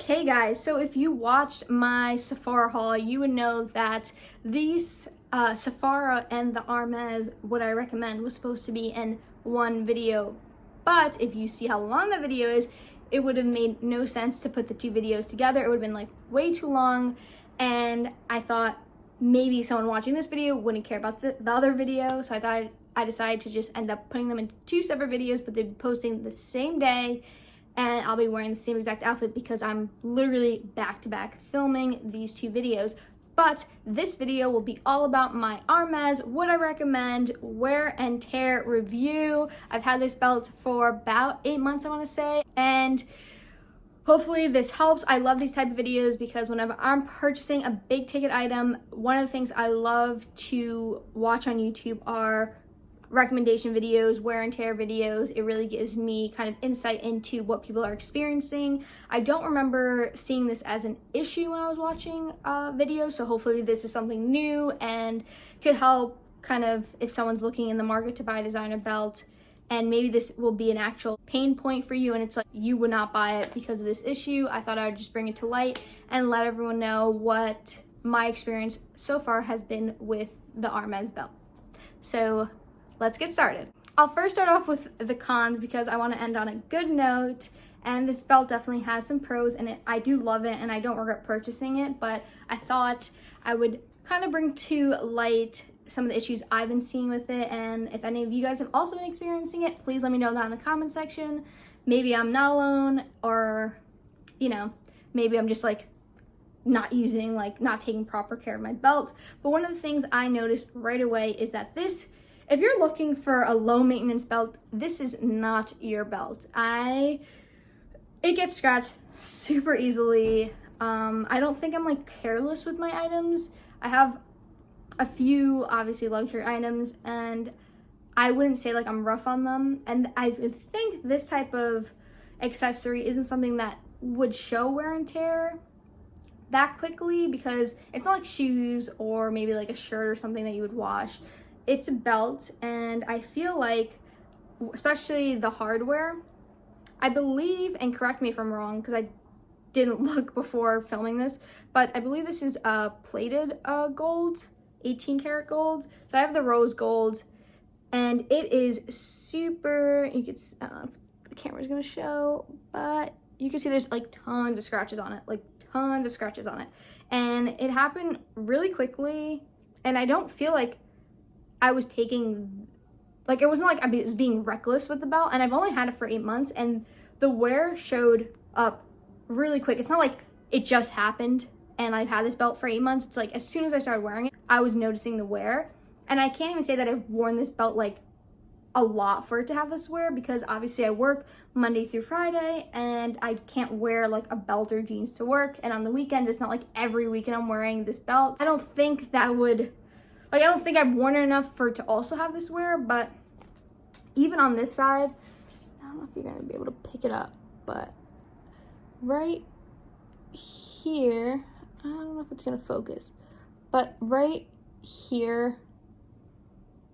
Okay guys, so if you watched my Sephora haul, you would know that these Sephora and the Hermès, what I recommend, was supposed to be in one video. But if you see how long the video is, it would have made no sense to put the two videos together. It would have been like way too long, and I thought maybe someone watching this video wouldn't care about the other video, so I decided to just end up putting them into two separate videos, but they'd be posting the same day, and I'll be wearing the same exact outfit because I'm literally back-to-back filming these two videos. But this video will be all about my Hermès, what I recommend, wear and tear review. I've had this belt for about 8 months, I want to say, and hopefully this helps. I love these type of videos because whenever I'm purchasing a big ticket item, one of the things I love to watch on YouTube are recommendation videos, wear and tear videos. It really gives me kind of insight into what people are experiencing. I don't remember seeing this as an issue when I was watching videos, so hopefully this is something new and could help kind of if someone's looking in the market to buy a designer belt, and maybe this will be an actual pain point for you and it's like you would not buy it because of this issue. I thought I would just bring it to light and let everyone know what my experience so far has been with the Hermès belt. So let's get started. I'll first start off with the cons because I want to end on a good note, and this belt definitely has some pros in it. I do love it and I don't regret purchasing it, but I thought I would kind of bring to light some of the issues I've been seeing with it, and if any of you guys have also been experiencing it, please let me know that in the comment section. Maybe I'm not alone, or you know, maybe I'm just like not taking proper care of my belt. But one of the things I noticed right away is that if you're looking for a low maintenance belt, this is not your belt. It gets scratched super easily. I don't think I'm like careless with my items. I have a few obviously luxury items and I wouldn't say like I'm rough on them. And I think this type of accessory isn't something that would show wear and tear that quickly because it's not like shoes or maybe like a shirt or something that you would wash. It's a belt, and I feel like, especially the hardware, I believe, and correct me if I'm wrong because I didn't look before filming this, but I believe this is plated gold, 18 karat gold. So I have the rose gold, and it is super, you could, I don't know if the camera's gonna show, but you can see there's like tons of scratches on it, and it happened really quickly, and I don't feel like I was taking, like, it wasn't like I was being reckless with the belt, and I've only had it for 8 months, and the wear showed up really quick. It's not like it just happened and I've had this belt for 8 months. It's like as soon as I started wearing it, I was noticing the wear, and I can't even say that I've worn this belt like a lot for it to have this wear because obviously I work Monday through Friday and I can't wear like a belt or jeans to work, and on the weekends, it's not like every weekend I'm wearing this belt. I don't think I've worn it enough for it to also have this wear, but even on this side, I don't know if you're gonna be able to pick it up, but right here, I don't know if it's gonna focus, but right here,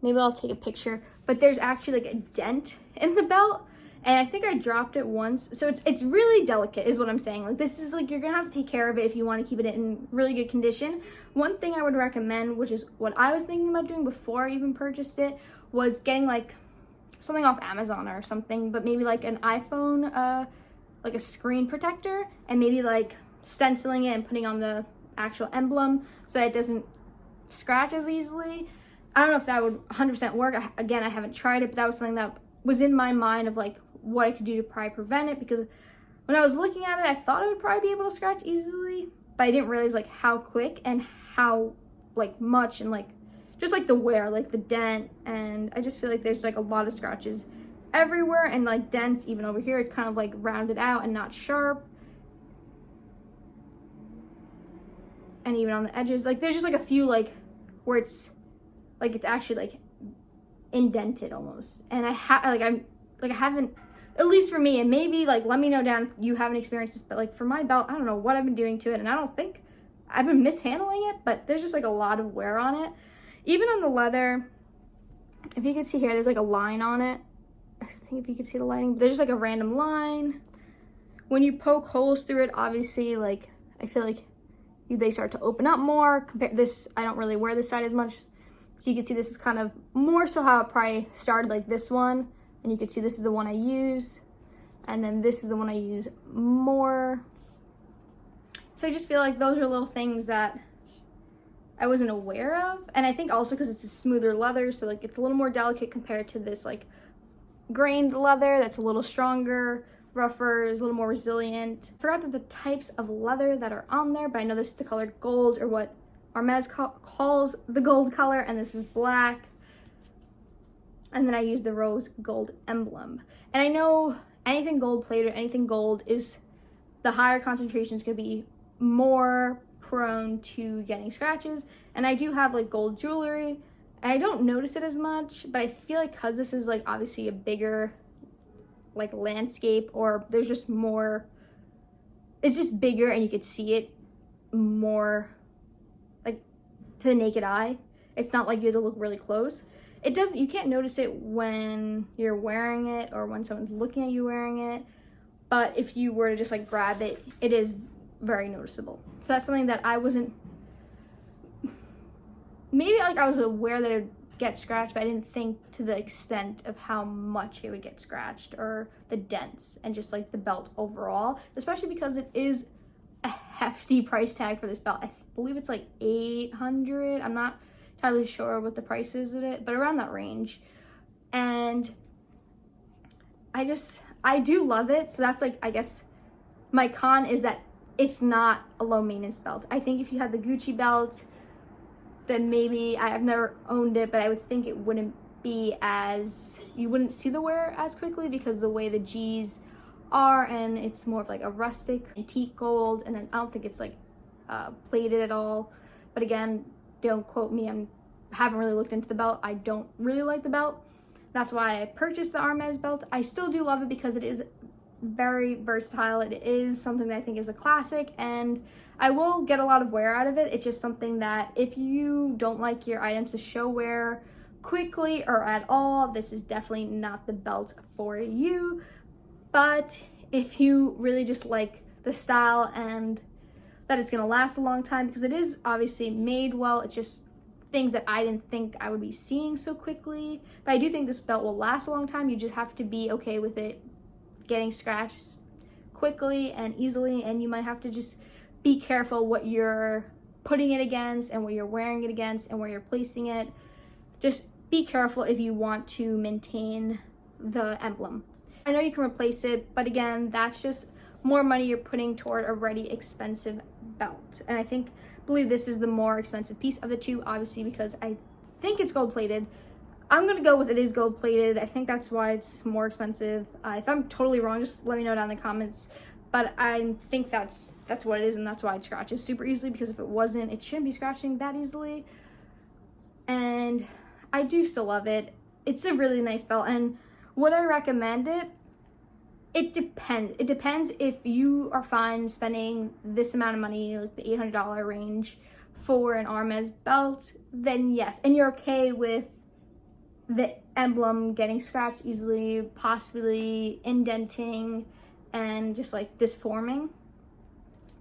maybe I'll take a picture, but there's actually like a dent in the belt, and I think I dropped it once. So it's really delicate is what I'm saying. Like this is like, you're gonna have to take care of it if you want to keep it in really good condition. One thing I would recommend, which is what I was thinking about doing before I even purchased it, was getting like something off Amazon or something, but maybe like an iPhone, like a screen protector, and maybe like stenciling it and putting on the actual emblem so that it doesn't scratch as easily. I don't know if that would 100% work. Again, I haven't tried it, but that was something that was in my mind of like what I could do to probably prevent it, because when I was looking at it, I thought I would probably be able to scratch easily, but I didn't realize like how quick and how like much, and like just like the wear, like the dent, and I just feel like there's like a lot of scratches everywhere, and like dents even over here. It's kind of like rounded out and not sharp, and even on the edges, like there's just like a few like where it's actually like indented almost, and I haven't, at least for me, and maybe like let me know down if you haven't experienced this, but like for my belt, I don't know what I've been doing to it, and I don't think I've been mishandling it, but there's just like a lot of wear on it. Even on the leather, if you can see here, there's like a line on it. I think if you can see the lining, there's just like a random line when you poke holes through it, obviously, like, I feel like they start to open up more. This, I don't really wear this side as much. So you can see this is kind of more so how it probably started, like this one. And you can see this is the one I use. And then this is the one I use more. So I just feel like those are little things that I wasn't aware of. And I think also because it's a smoother leather, so like it's a little more delicate compared to this like grained leather that's a little stronger, rougher, is a little more resilient. I forgot the types of leather that are on there, but I know this is the color gold, or what Hermes calls the gold color, and this is black. And then I use the rose gold emblem. And I know anything gold plated, anything gold is, the higher concentration is going to be more prone to getting scratches. And I do have like gold jewelry, and I don't notice it as much, but I feel like because this is like obviously a bigger like landscape, or there's just more, it's just bigger and you could see it more like to the naked eye. It's not like you have to look really close. It doesn't, you can't notice it when you're wearing it or when someone's looking at you wearing it, but if you were to just like grab it, it is very noticeable. So that's something that I wasn't, maybe like I was aware that it would get scratched, but I didn't think to the extent of how much it would get scratched, or the dents, and just like the belt overall, especially because it is a hefty price tag for this belt. I believe it's like $800. I'm not entirely sure what the price is of it, but around that range. And I do love it. So that's like, I guess my con is that it's not a low maintenance belt. I think if you had the Gucci belt, then maybe, I've never owned it, but I would think it wouldn't be as, you wouldn't see the wear as quickly because the way the G's are, and it's more of like a rustic antique gold, and then I don't think it's like plated at all. But again, don't quote me, I haven't really looked into the belt. I don't really like the belt. That's why I purchased the Hermes belt. I still do love it because it is very versatile. It is something that I think is a classic, and I will get a lot of wear out of it. It's just something that if you don't like your items to show wear quickly or at all, this is definitely not the belt for you. But if you really just like the style and that it's gonna last a long time, because it is obviously made well, it's just things that I didn't think I would be seeing so quickly. But I do think this belt will last a long time. You just have to be okay with it getting scratched quickly and easily, and you might have to just be careful what you're putting it against and what you're wearing it against and where you're placing it. Just be careful if you want to maintain the emblem. I know you can replace it, but again, that's just more money you're putting toward a already expensive belt. And I believe this is the more expensive piece of the two, obviously, because I think it's gold plated. I'm gonna go with it is gold plated. I think that's why it's more expensive. If I'm totally wrong, just let me know down in the comments. But I think that's what it is, and that's why it scratches super easily, because if it wasn't, it shouldn't be scratching that easily. And I do still love it. It's a really nice belt, and would I recommend it? It depends. It depends if you are fine spending this amount of money, like the $800 range, for an Hermes belt, then yes. And you're okay with the emblem getting scratched easily, possibly indenting, and just like disforming,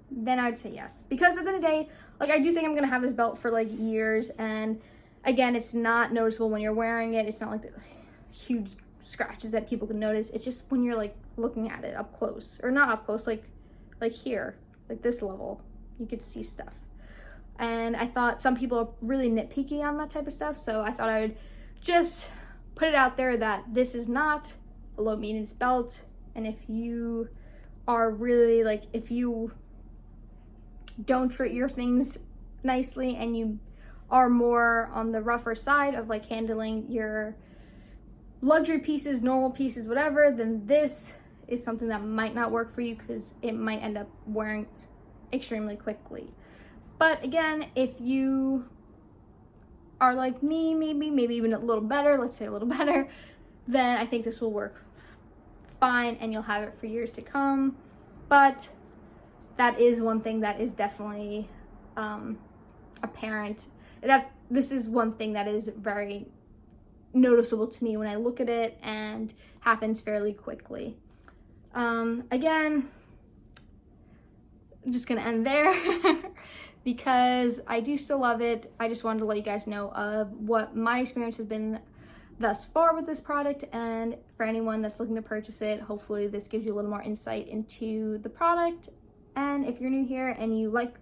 then I'd say yes. Because at the end of the day, like, I do think I'm gonna have this belt for like years, and again, it's not noticeable when you're wearing it. It's not like the huge scratches that people can notice. It's just when you're like looking at it up close, or not up close, like here, like this level, you could see stuff. And I thought some people are really nitpicky on that type of stuff, so I thought I would just put it out there that this is not a low maintenance belt. And if you are really like, if you don't treat your things nicely and you are more on the rougher side of like handling your luxury pieces, normal pieces, whatever, then this is something that might not work for you, because it might end up wearing extremely quickly. But again, if you are like me, maybe even a little better, let's say a little better, then I think this will work fine and you'll have it for years to come. But that is one thing that is definitely apparent, that this is one thing that is very noticeable to me when I look at it and happens fairly quickly. Again, just gonna end there because I do still love it. I just wanted to let you guys know of what my experience has been thus far with this product, and for anyone that's looking to purchase it, hopefully this gives you a little more insight into the product. And if you're new here and you like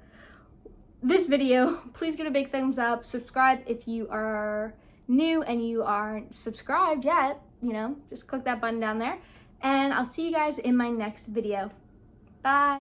this video, please give it a big thumbs up. Subscribe if you are new and you aren't subscribed yet, you know, just click that button down there. And I'll see you guys in my next video. Bye.